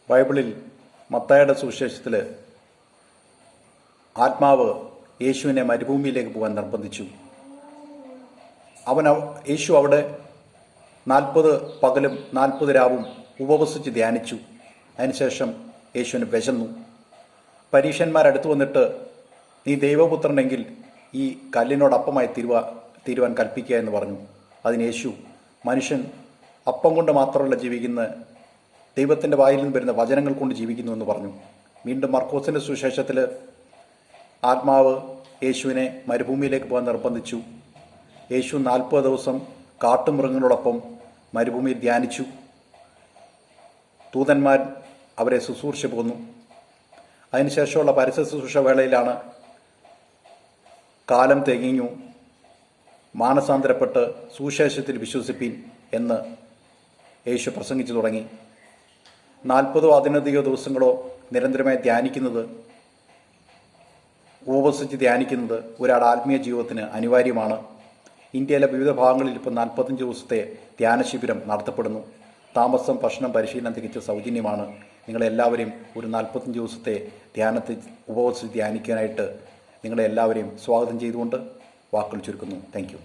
ബൈബിളിൽ മത്തായിയുടെ സുവിശേഷത്തിൽ ആത്മാവ് യേശുവിനെ മരുഭൂമിയിലേക്ക് പോകാൻ നിർബന്ധിച്ചു. യേശു അവിടെ 40 പകലും 40 രാവും ഉപവസിച്ച് ധ്യാനിച്ചു. അതിനുശേഷം യേശുവിന് വിശന്നു. പരീക്ഷന്മാരടുത്ത് വന്നിട്ട്, നീ ദൈവപുത്രനെങ്കിൽ ഈ കല്ലിനോട് അപ്പമായി തീരുവാൻ കൽപ്പിക്കുക എന്ന് പറഞ്ഞു. അതിന് യേശു, മനുഷ്യൻ അപ്പം കൊണ്ട് മാത്രമല്ല ജീവിക്കുന്നത്, ദൈവത്തിൻ്റെ വായിൽ നിന്ന് വരുന്ന വചനങ്ങൾ കൊണ്ട് ജീവിക്കുന്നു എന്ന് പറഞ്ഞു. വീണ്ടും മർക്കോസിൻ്റെ സുവിശേഷത്തിൽ ആത്മാവ് യേശുവിനെ മരുഭൂമിയിലേക്ക് പോകാൻ നിർബന്ധിച്ചു. യേശു 40 ദിവസം കാട്ടുമൃഗങ്ങളോടൊപ്പം മരുഭൂമിയിൽ ധ്യാനിച്ചു. ദൂതന്മാർ അവരെ ശുശ്രൂഷ പോന്നു. അതിനുശേഷമുള്ള പരസ്യ ശുശ്രൂഷ വേളയിലാണ് കാലം തികഞ്ഞു, മാനസാന്തരപ്പെട്ട് സുവിശേഷത്തിൽ വിശ്വസിപ്പീൻ എന്ന് യേശു പ്രസംഗിച്ചു തുടങ്ങി. 40 അതിനധികം ദിവസങ്ങളോ നിരന്തരമായി ഉപവസിച്ച് ധ്യാനിക്കുന്നത് ഒരാളുടെ ആത്മീയ ജീവിതത്തിന് അനിവാര്യമാണ്. ഇന്ത്യയിലെ വിവിധ ഭാഗങ്ങളിൽ ഇപ്പോൾ 45 ദിവസത്തെ ധ്യാന ശിബിരം നടത്തപ്പെടുന്നു. താമസം, ഭക്ഷണം, പരിശീലനം തികച്ച സൗജന്യമാണ്. നിങ്ങളെല്ലാവരെയും ഒരു 45 ദിവസത്തെ ധ്യാനത്തിൽ ഉപവസിച്ച് ധ്യാനിക്കാനായിട്ട് നിങ്ങളെല്ലാവരെയും സ്വാഗതം ചെയ്തുകൊണ്ട് വാക്കുകൾ ചുരുക്കുന്നു. Thank you.